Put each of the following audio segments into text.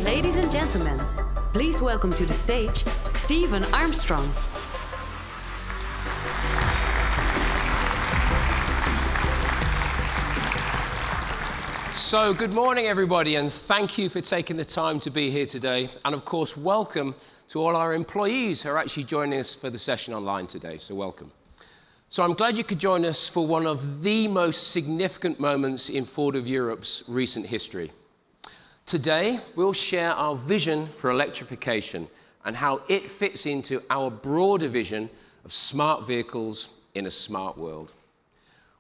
Ladies and gentlemen, please welcome to the stage Stephen Armstrong. So, good morning, everybody, and thank you for taking the time to be here today. And of course, welcome to all our employees who are actually joining us for the session online today. So, welcome. So, I'm glad you could join us for one of the most significant moments in Ford of Europe's recent history. Today, we'll share our vision for electrification and how it fits into our broader vision of smart vehicles in a smart world.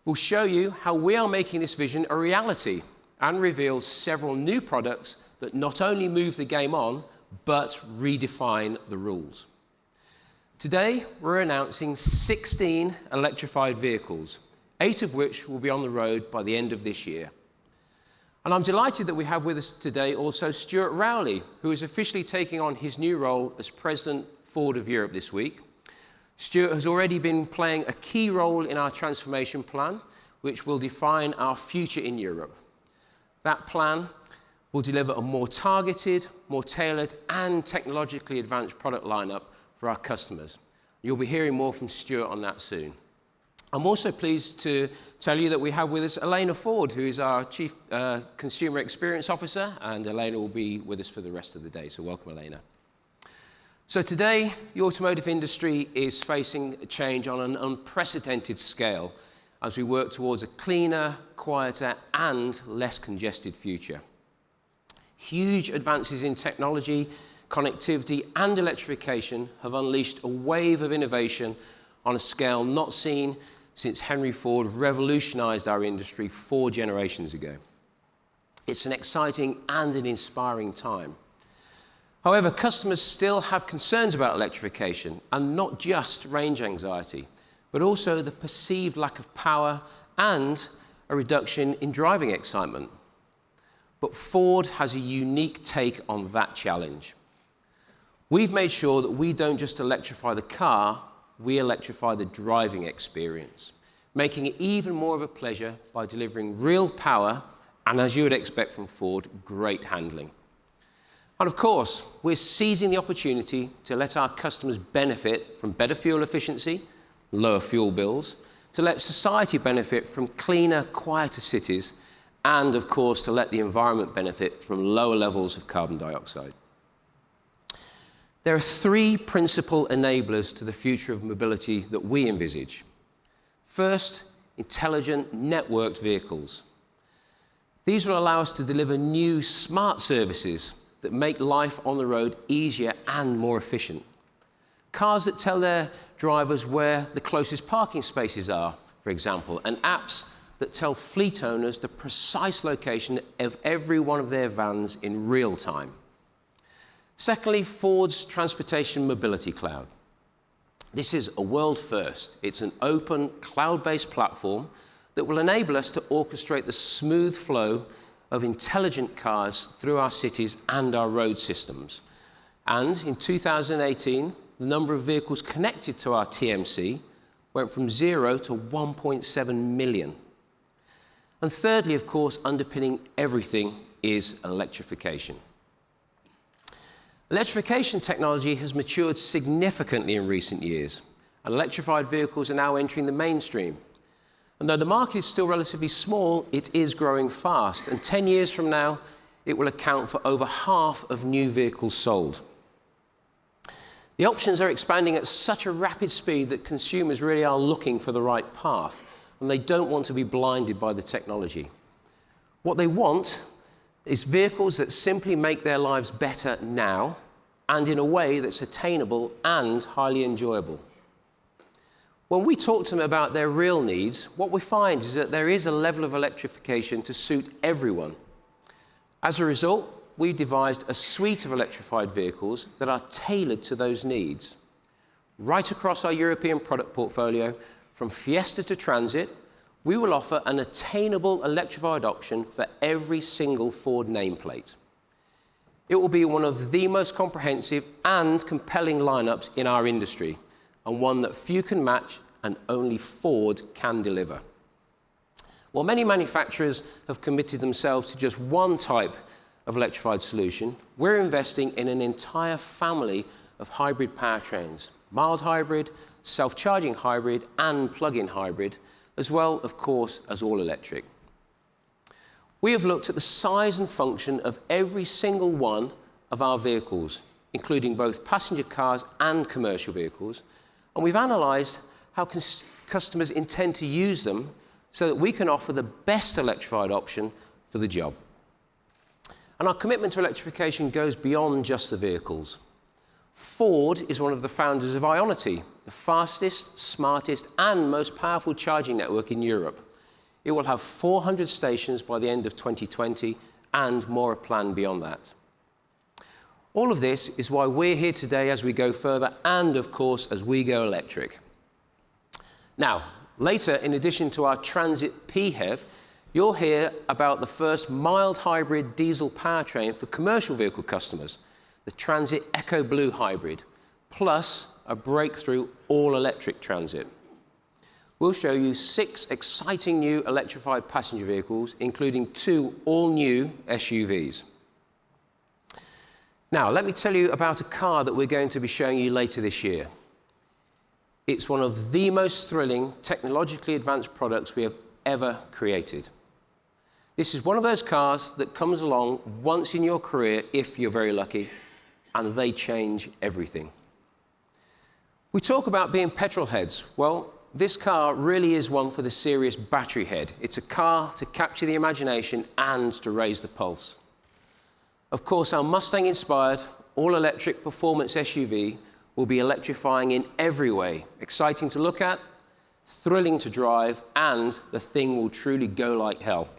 We'll show you how we are making this vision a reality and reveal several new products that not only move the game on, but redefine the rules. Today, we're announcing 16 electrified vehicles, 8 of which will be on the road by the end of this year. And I'm delighted that we have with us today also Stuart Rowley, who is officially taking on his new role as President Ford of Europe this week. Stuart has already been playing a key role in our transformation plan, which will define our future in Europe. That plan will deliver a more targeted, more tailored, and technologically advanced product lineup for our customers. You'll be hearing more from Stuart on that soon. I'm also pleased to tell you that we have with us Elena Ford, who is our Chief Consumer Experience Officer, and Elena will be with us for the rest of the day, so welcome, Elena. So today, the automotive industry is facing a change on an unprecedented scale as we work towards a cleaner, quieter, and less congested future. Huge advances in technology, connectivity, and electrification have unleashed a wave of innovation on a scale not seen since Henry Ford revolutionized our industry 4 generations ago. It's an exciting and an inspiring time. However, customers still have concerns about electrification, and not just range anxiety, but also the perceived lack of power and a reduction in driving excitement. But Ford has a unique take on that challenge. We've made sure that we don't just electrify the car, we electrify the driving experience, making it even more of a pleasure by delivering real power and, as you would expect from Ford, great handling. And of course, we're seizing the opportunity to let our customers benefit from better fuel efficiency, lower fuel bills, to let society benefit from cleaner, quieter cities, and of course, to let the environment benefit from lower levels of carbon dioxide. There are 3 principal enablers to the future of mobility that we envisage. First, intelligent, networked vehicles. These will allow us to deliver new, smart services that make life on the road easier and more efficient. Cars that tell their drivers where the closest parking spaces are, for example, and apps that tell fleet owners the precise location of every one of their vans in real time. Secondly, Ford's Transportation Mobility Cloud. This is a world first. It's an open, cloud-based platform that will enable us to orchestrate the smooth flow of intelligent cars through our cities and our road systems. And in 2018, the number of vehicles connected to our TMC went from 0 to 1.7 million. And thirdly, of course, underpinning everything is electrification. Electrification technology has matured significantly in recent years, and electrified vehicles are now entering the mainstream. And though the market is still relatively small, it is growing fast, and 10 years from now, it will account for over half of new vehicles sold. The options are expanding at such a rapid speed that consumers really are looking for the right path, and they don't want to be blinded by the technology. What they want is vehicles that simply make their lives better now and in a way that's attainable and highly enjoyable. When we talk to them about their real needs, what we find is that there is a level of electrification to suit everyone. As a result, we've devised a suite of electrified vehicles that are tailored to those needs. Right across our European product portfolio, from Fiesta to Transit, we will offer an attainable electrified option for every single Ford nameplate. It will be one of the most comprehensive and compelling lineups in our industry, and one that few can match and only Ford can deliver. While many manufacturers have committed themselves to just one type of electrified solution, we're investing in an entire family of hybrid powertrains, mild hybrid, self-charging hybrid, and plug-in hybrid, as well, of course, as all electric. We have looked at the size and function of every single one of our vehicles, including both passenger cars and commercial vehicles, and we've analysed how customers intend to use them so that we can offer the best electrified option for the job. And our commitment to electrification goes beyond just the vehicles. Ford is one of the founders of Ionity, the fastest, smartest, and most powerful charging network in Europe. It will have 400 stations by the end of 2020, and more are planned beyond that. All of this is why we're here today as we go further, and of course, as we go electric. Now, later, in addition to our Transit PHEV, you'll hear about the first mild hybrid diesel powertrain for commercial vehicle customers, the Transit EcoBlue Hybrid, plus a breakthrough all-electric Transit. We'll show you 6 exciting new electrified passenger vehicles, including 2 all-new SUVs. Now, let me tell you about a car that we're going to be showing you later this year. It's one of the most thrilling, technologically advanced products we have ever created. This is one of those cars that comes along once in your career, if you're very lucky, and they change everything. We talk about being petrol heads. Well, this car really is one for the serious battery head. It's a car to capture the imagination and to raise the pulse. Of course, our Mustang-inspired, all-electric performance SUV will be electrifying in every way. Exciting to look at, thrilling to drive, and the thing will truly go like hell.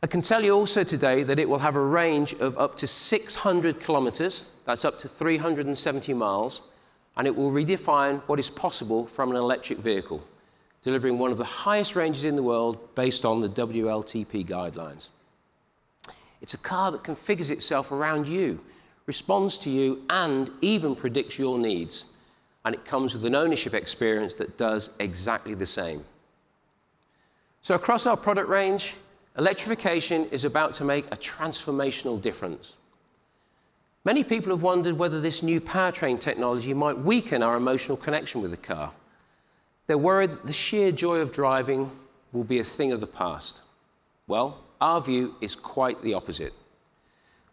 I can tell you also today that it will have a range of up to 600 kilometers, that's up to 370 miles, and it will redefine what is possible from an electric vehicle, delivering one of the highest ranges in the world based on the WLTP guidelines. It's a car that configures itself around you, responds to you, and even predicts your needs. And it comes with an ownership experience that does exactly the same. So across our product range, electrification is about to make a transformational difference. Many people have wondered whether this new powertrain technology might weaken our emotional connection with the car. They're worried that the sheer joy of driving will be a thing of the past. Well, our view is quite the opposite.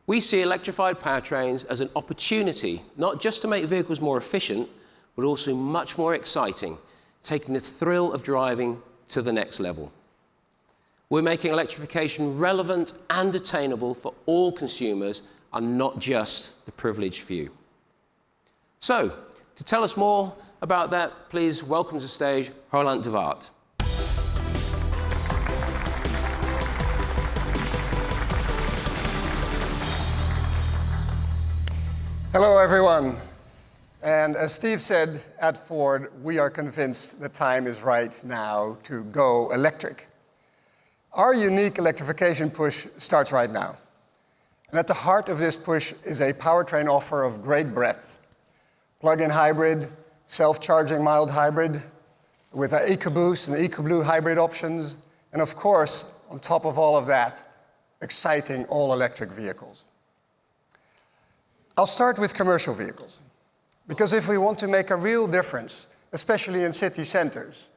We see electrified powertrains as an opportunity, not just to make vehicles more efficient, but also much more exciting, taking the thrill of driving to the next level. We're making electrification relevant and attainable for all consumers and not just the privileged few. So, to tell us more about that, please welcome to the stage Roland de Waard. Hello, everyone. And as Steve said, at Ford, we are convinced the time is right now to go electric. Our unique electrification push starts right now. And at the heart of this push is a powertrain offer of great breadth. Plug-in hybrid, self-charging mild hybrid, with our EcoBoost and EcoBlue hybrid options, and of course, on top of all of that, exciting all-electric vehicles. I'll start with commercial vehicles, because if we want to make a real difference, especially in city centers,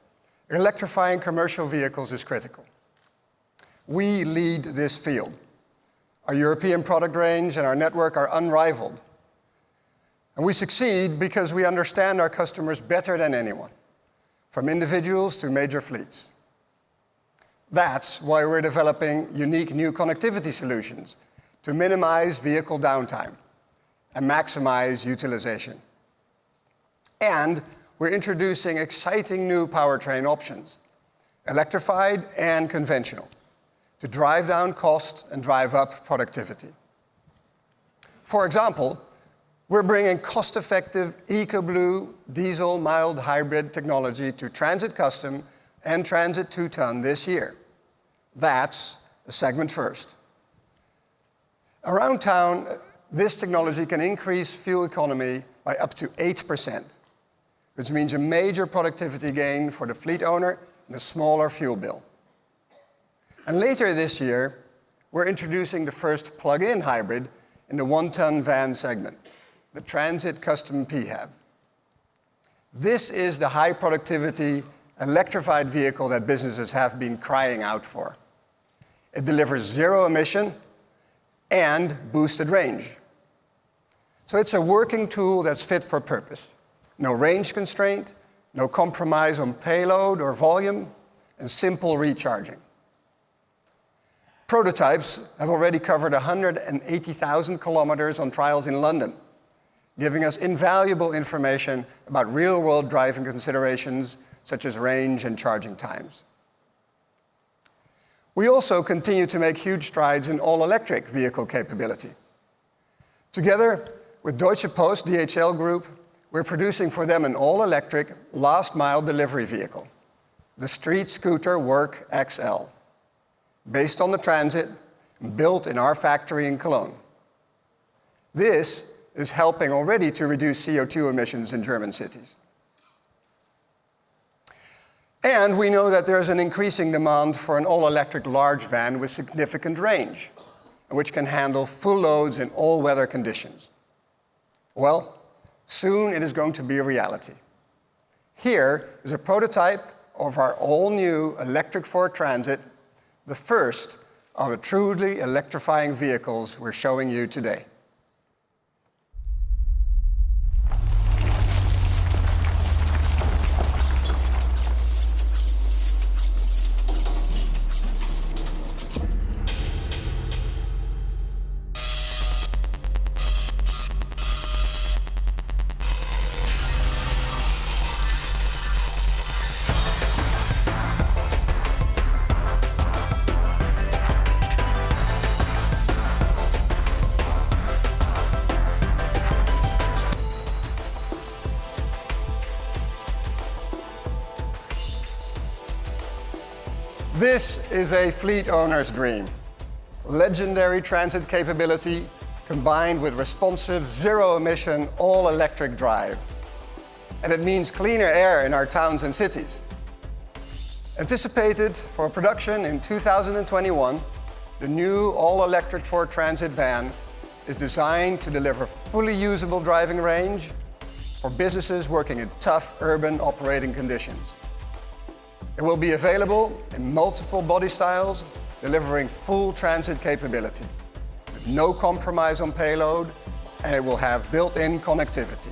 electrifying commercial vehicles is critical. We lead this field. Our European product range and our network are unrivaled. And we succeed because we understand our customers better than anyone, from individuals to major fleets. That's why we're developing unique new connectivity solutions to minimize vehicle downtime and maximize utilization. And we're introducing exciting new powertrain options, electrified and conventional, to drive down cost and drive up productivity. For example, we're bringing cost-effective EcoBlue diesel mild hybrid technology to Transit Custom and Transit 2-ton this year. That's a segment first. Around town, this technology can increase fuel economy by up to 8%, which means a major productivity gain for the fleet owner and a smaller fuel bill. And later this year, we're introducing the first plug-in hybrid in the one-ton van segment, the Transit Custom PHEV. This is the high-productivity electrified vehicle that businesses have been crying out for. It delivers zero emission and boosted range. So it's a working tool that's fit for purpose. No range constraint, no compromise on payload or volume, and simple recharging. Prototypes have already covered 180,000 kilometers on trials in London, giving us invaluable information about real-world driving considerations such as range and charging times. We also continue to make huge strides in all-electric vehicle capability. Together with Deutsche Post DHL Group, we're producing for them an all-electric last-mile delivery vehicle, the Street Scooter Work XL, based on the Transit, built in our factory in Cologne. This is helping already to reduce CO2 emissions in German cities. And we know that there's an increasing demand for an all-electric large van with significant range, which can handle full loads in all weather conditions. Well, soon it is going to be a reality. Here is a prototype of our all-new electric Ford Transit, the first of the truly electrifying vehicles we're showing you today. This is a fleet owner's dream. Legendary transit capability combined with responsive, zero-emission, all-electric drive. And it means cleaner air in our towns and cities. Anticipated for production in 2021, the new all-electric Ford Transit van is designed to deliver fully usable driving range for businesses working in tough urban operating conditions. It will be available in multiple body styles, delivering full transit capability, with no compromise on payload, and it will have built-in connectivity.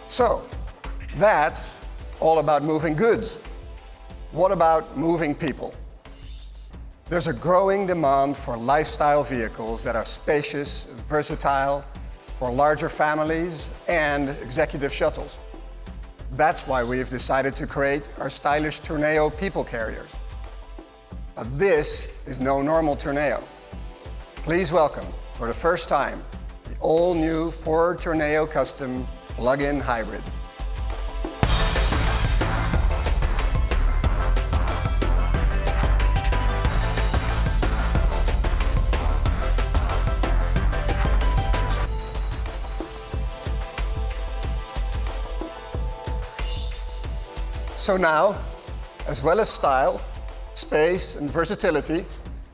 So, that's all about moving goods. What about moving people? There's a growing demand for lifestyle vehicles that are spacious, versatile, for larger families and executive shuttles. That's why we've decided to create our stylish Tourneo people carriers. But this is no normal Tourneo. Please welcome, for the first time, the all-new Ford Tourneo Custom plug-in hybrid. So now, as well as style, space, and versatility,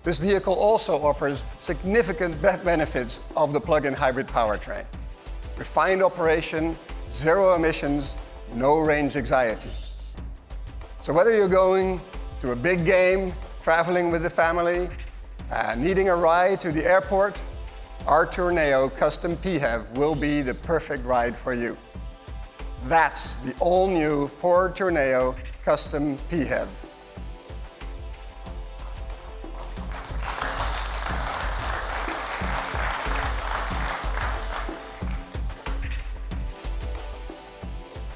this vehicle also offers significant benefits of the plug-in hybrid powertrain. Refined operation, zero emissions, no range anxiety. So whether you're going to a big game, traveling with the family, needing a ride to the airport, our Tourneo Custom PHEV will be the perfect ride for you. That's the all-new Ford Tourneo Custom PHEV.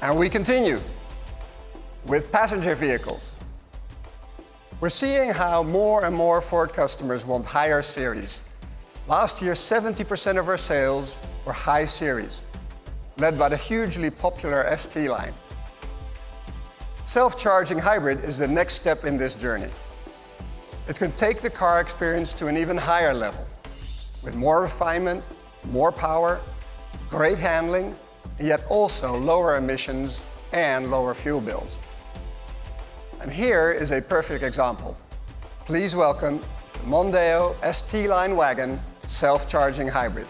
And we continue with passenger vehicles. We're seeing how more and more Ford customers want higher series. Last year, 70% of our sales were high series, led by the hugely popular ST line. Self-charging hybrid is the next step in this journey. It can take the car experience to an even higher level, with more refinement, more power, great handling, yet also lower emissions and lower fuel bills. And here is a perfect example. Please welcome the Mondeo ST-Line wagon self-charging hybrid.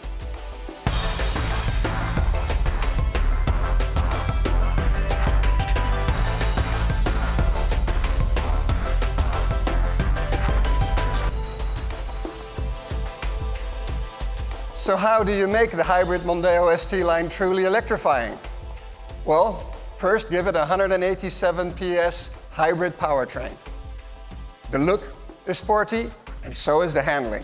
So how do you make the hybrid Mondeo ST-Line truly electrifying? Well, first give it a 187 PS hybrid powertrain. The look is sporty, and so is the handling.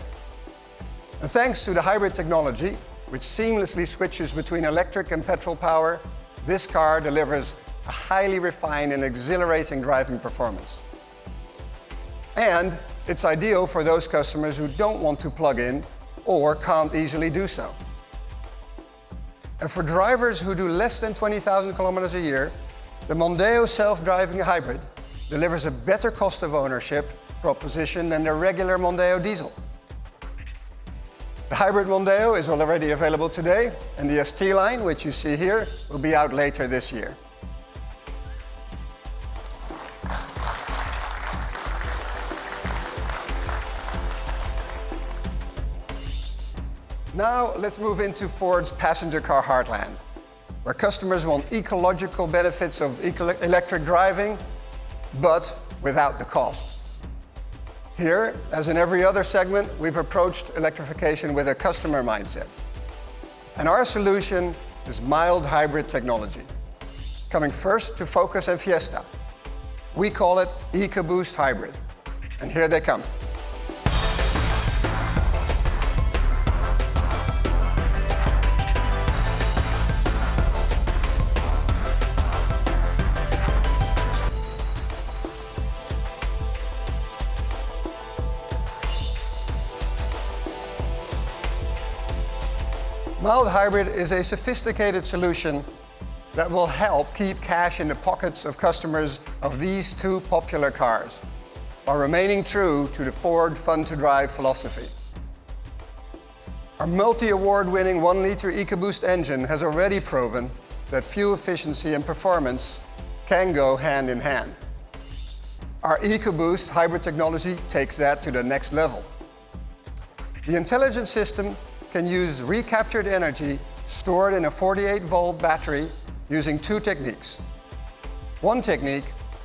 And thanks to the hybrid technology, which seamlessly switches between electric and petrol power, this car delivers a highly refined and exhilarating driving performance. And it's ideal for those customers who don't want to plug in or can't easily do so. And for drivers who do less than 20,000 kilometers a year, the Mondeo self-driving hybrid delivers a better cost of ownership proposition than the regular Mondeo diesel. The hybrid Mondeo is already available today, and the ST-Line, which you see here, will be out later this year. Now let's move into Ford's passenger car heartland, where customers want ecological benefits of electric driving, but without the cost. Here, as in every other segment, we've approached electrification with a customer mindset. And our solution is mild hybrid technology, coming first to Focus and Fiesta. We call it EcoBoost Hybrid. And here they come. Mild hybrid is a sophisticated solution that will help keep cash in the pockets of customers of these two popular cars, while remaining true to the Ford Fun to Drive philosophy. Our multi-award-winning 1-liter EcoBoost engine has already proven that fuel efficiency and performance can go hand in hand. Our EcoBoost hybrid technology takes that to the next level. The intelligent system can use recaptured energy stored in a 48-volt battery using two techniques. One technique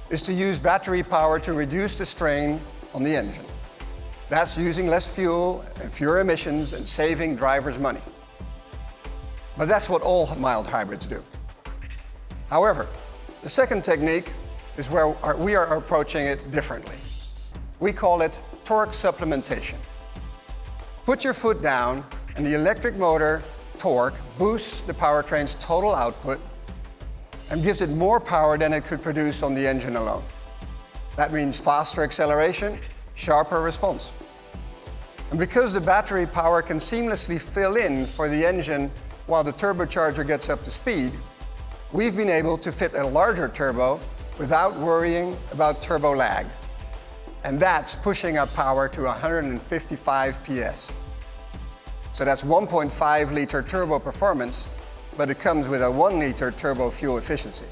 is to use battery power to reduce the strain on the engine. That's using less fuel and fewer emissions and saving drivers money. But that's what all mild hybrids do. However, the second technique is where we are approaching it differently. We call it torque supplementation. Put your foot down and the electric motor torque boosts the powertrain's total output and gives it more power than it could produce on the engine alone. That means faster acceleration, sharper response. And because the battery power can seamlessly fill in for the engine while the turbocharger gets up to speed, we've been able to fit a larger turbo without worrying about turbo lag. And that's pushing up power to 155 PS. So that's 1.5-liter turbo performance, but it comes with a 1-liter turbo fuel efficiency.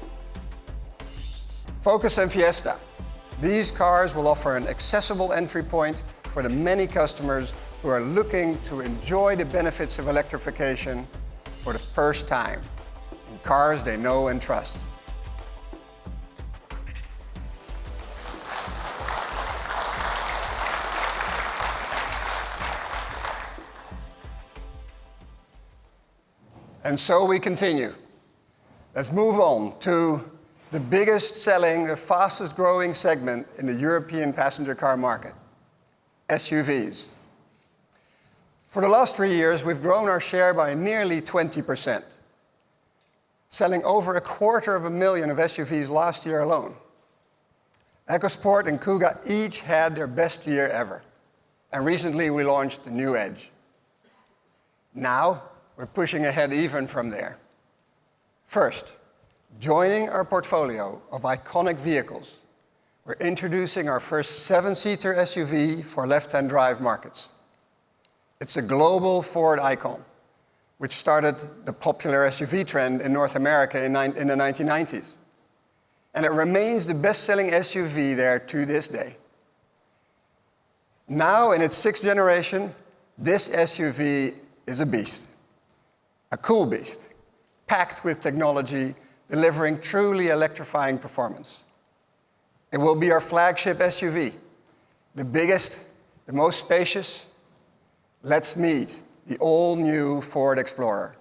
Focus and Fiesta. These cars will offer an accessible entry point for the many customers who are looking to enjoy the benefits of electrification for the first time in cars they know and trust. And so we continue. Let's move on to the biggest selling, the fastest growing segment in the European passenger car market, SUVs. For the last 3 years, we've grown our share by nearly 20%, selling over 250,000 of SUVs last year alone. EcoSport and Kuga each had their best year ever, and recently we launched the new Edge. Now, we're pushing ahead even from there. First, joining our portfolio of iconic vehicles, we're introducing our first 7-seater SUV for left-hand drive markets. It's a global Ford icon, which started the popular SUV trend in North America in the 1990s. And it remains the best-selling SUV there to this day. Now, in its 6th generation, this SUV is a beast. A cool beast, packed with technology, delivering truly electrifying performance. It will be our flagship SUV, the biggest, the most spacious. Let's meet the all-new Ford Explorer.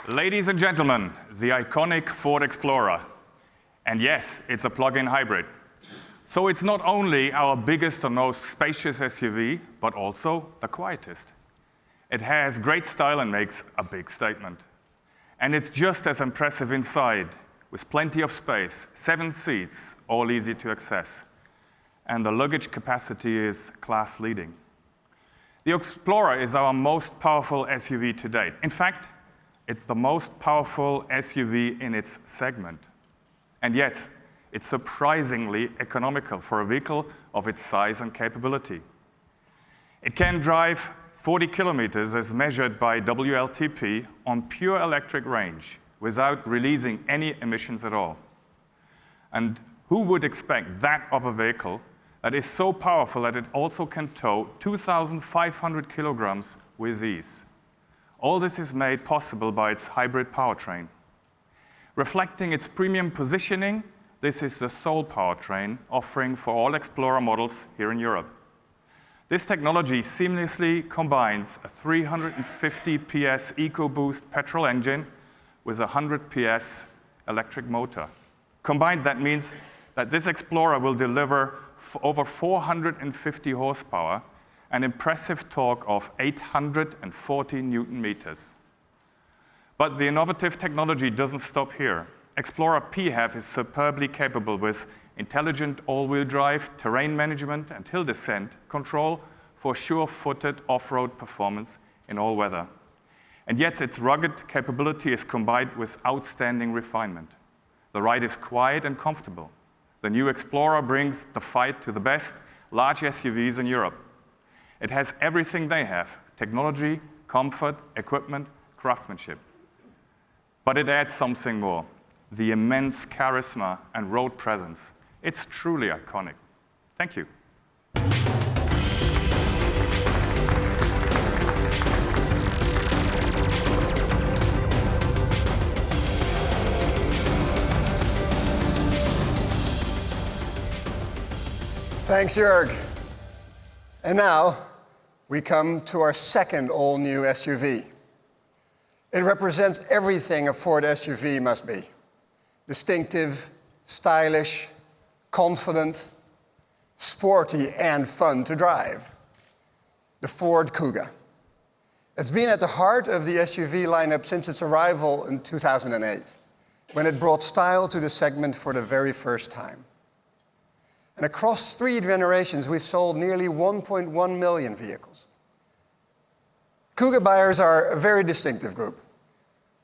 Ladies and gentlemen, the iconic Ford Explorer. And yes, it's a plug-in hybrid. So it's not only our biggest or most spacious SUV, but also the quietest. It has great style and makes a big statement. And it's just as impressive inside, with plenty of space, 7 seats, all easy to access. And the luggage capacity is class-leading. The Explorer is our most powerful SUV to date. In fact, it's the most powerful SUV in its segment. And yet, it's surprisingly economical for a vehicle of its size and capability. It can drive 40 kilometers as measured by WLTP on pure electric range without releasing any emissions at all. And who would expect that of a vehicle that is so powerful that it also can tow 2,500 kilograms with ease? All this is made possible by its hybrid powertrain. Reflecting its premium positioning, this is the sole powertrain offering for all Explorer models here in Europe. This technology seamlessly combines a 350 PS EcoBoost petrol engine with a 100 PS electric motor. Combined, that means that this Explorer will deliver over 450 horsepower, an impressive torque of 840 Newton meters. But the innovative technology doesn't stop here. Explorer PHEV is superbly capable with intelligent all-wheel drive, terrain management, and hill descent control for sure-footed off-road performance in all weather. And yet its rugged capability is combined with outstanding refinement. The ride is quiet and comfortable. The new Explorer brings the fight to the best large SUVs in Europe. It has everything they have: technology, comfort, equipment, craftsmanship. But it adds something more: the immense charisma and road presence. It's truly iconic. Thank you. Thanks, Jörg. And now, we come to our second all-new SUV. It represents everything a Ford SUV must be: distinctive, stylish, confident, sporty, and fun to drive. The Ford Kuga. It's been at the heart of the SUV lineup since its arrival in 2008, when it brought style to the segment for the very first time. And across 3 generations, we've sold nearly 1.1 million vehicles. Kuga buyers are a very distinctive group.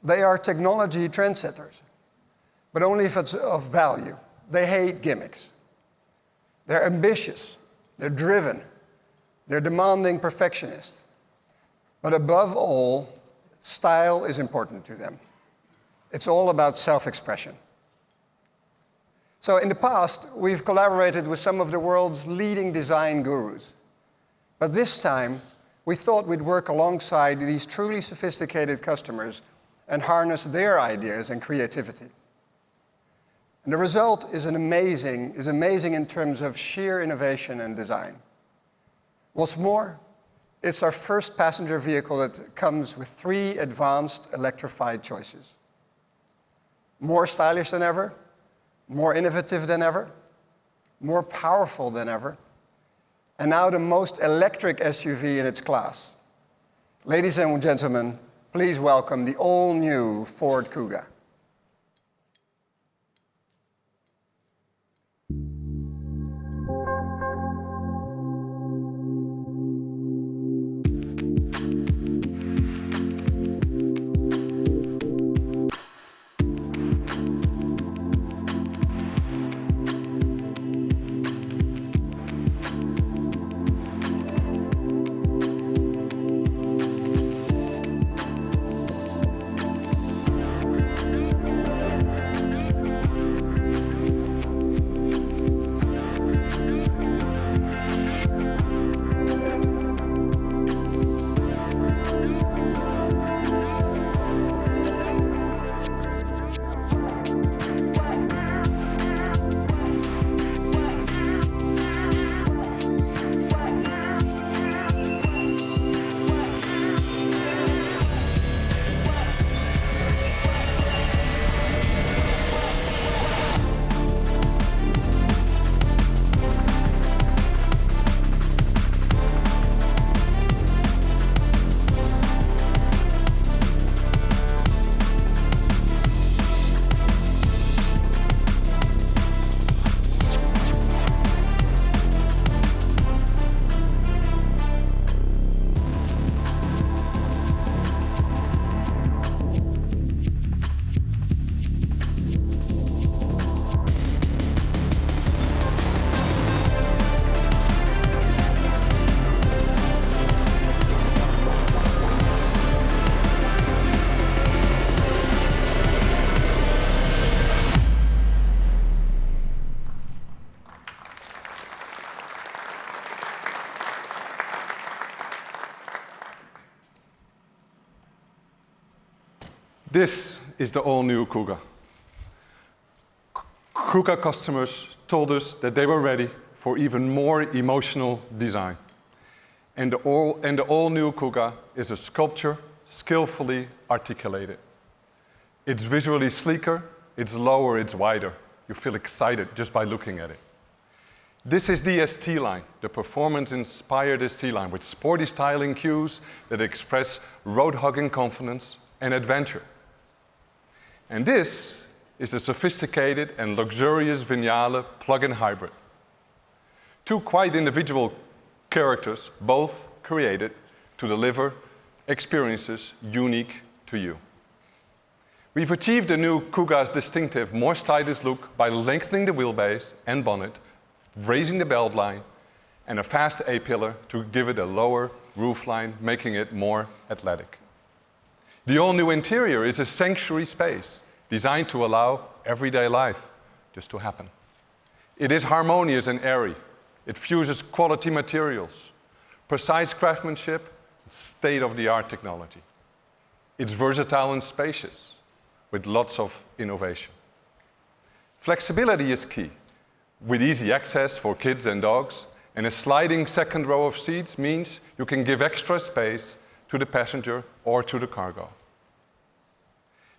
They are technology trendsetters, but only if it's of value. They hate gimmicks. They're ambitious, they're driven, they're demanding perfectionists. But above all, style is important to them. It's all about self-expression. So in the past, we've collaborated with some of the world's leading design gurus. But this time, we thought we'd work alongside these truly sophisticated customers and harness their ideas and creativity. And the result is amazing in terms of sheer innovation and design. What's more, it's our first passenger vehicle that comes with 3 advanced electrified choices. More stylish than ever, more innovative than ever, more powerful than ever, and now the most electric SUV in its class. Ladies and gentlemen, please welcome the all-new Ford Kuga. This is the all-new Kuga. Kuga customers told us that they were ready for even more emotional design. And the all-new Kuga is a sculpture skillfully articulated. It's visually sleeker, it's lower, it's wider. You feel excited just by looking at it. This is the ST line, the performance-inspired ST line, with sporty styling cues that express road-hugging confidence and adventure. And this is a sophisticated and luxurious Vignale plug-in hybrid. 2 quite individual characters, both created to deliver experiences unique to you. We've achieved the new Kuga's distinctive, more stylish look by lengthening the wheelbase and bonnet, raising the belt line, and a fast A-pillar to give it a lower roofline, making it more athletic. The all-new interior is a sanctuary space designed to allow everyday life just to happen. It is harmonious and airy. It fuses quality materials, precise craftsmanship, and state-of-the-art technology. It's versatile and spacious, with lots of innovation. Flexibility is key. With easy access for kids and dogs, and a sliding second row of seats means you can give extra space to the passenger or to the cargo.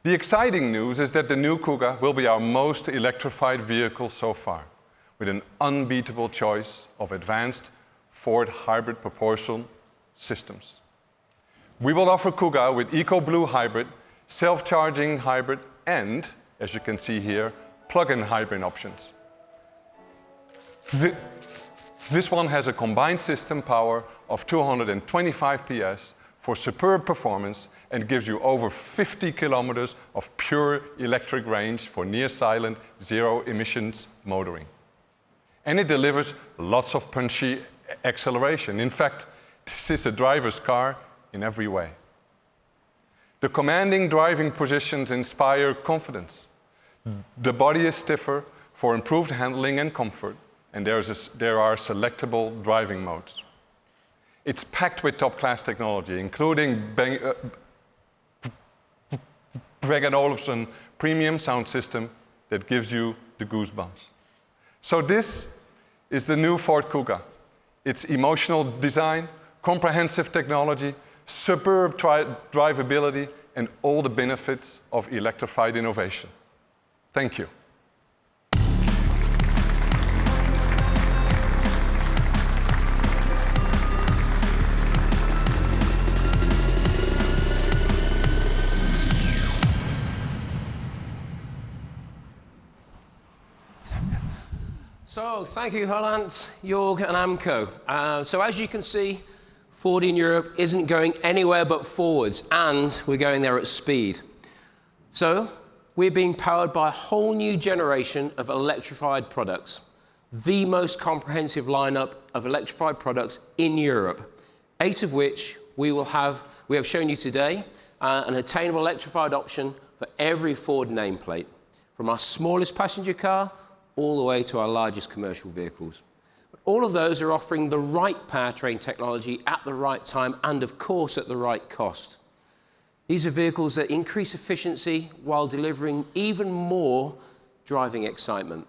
The exciting news is that the new Kuga will be our most electrified vehicle so far, with an unbeatable choice of advanced Ford hybrid propulsion systems. We will offer Kuga with EcoBlue hybrid, self-charging hybrid, and, as you can see here, plug-in hybrid options. This one has a combined system power of 225 PS for superb performance and gives you over 50 kilometers of pure electric range for near-silent, zero-emissions motoring. And it delivers lots of punchy acceleration. In fact, this is a driver's car in every way. The commanding driving positions inspire confidence. The body is stiffer for improved handling and comfort, and there are selectable driving modes. It's packed with top-class technology, including Bang & Olufsen premium sound system that gives you the goosebumps. So this is the new Ford Kuga. Its emotional design, comprehensive technology, superb drivability, and all the benefits of electrified innovation. Thank you. So, thank you, Roland, Jorg, and Amco. So as you can see, Ford in Europe isn't going anywhere but forwards, and we're going there at speed. So, we're being powered by a whole new generation of electrified products, the most comprehensive lineup of electrified products in Europe, 8 of which we have shown you today, an attainable electrified option for every Ford nameplate, from our smallest passenger car all the way to our largest commercial vehicles. All of those are offering the right powertrain technology at the right time and, of course, at the right cost. These are vehicles that increase efficiency while delivering even more driving excitement.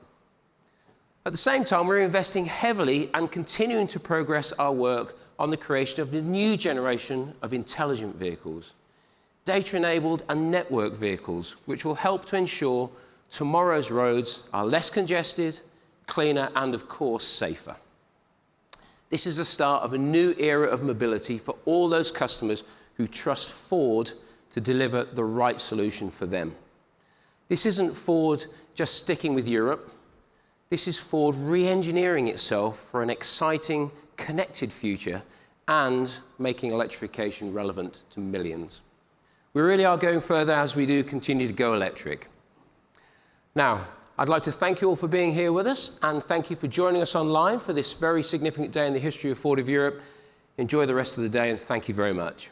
At the same time, we're investing heavily and continuing to progress our work on the creation of the new generation of intelligent vehicles, data-enabled and network vehicles, which will help to ensure tomorrow's roads are less congested, cleaner, and of course, safer. This is the start of a new era of mobility for all those customers who trust Ford to deliver the right solution for them. This isn't Ford just sticking with Europe. This is Ford re-engineering itself for an exciting, connected future and making electrification relevant to millions. We really are going further as we do continue to go electric. Now, I'd like to thank you all for being here with us, and thank you for joining us online for this very significant day in the history of Ford of Europe. Enjoy the rest of the day, and thank you very much.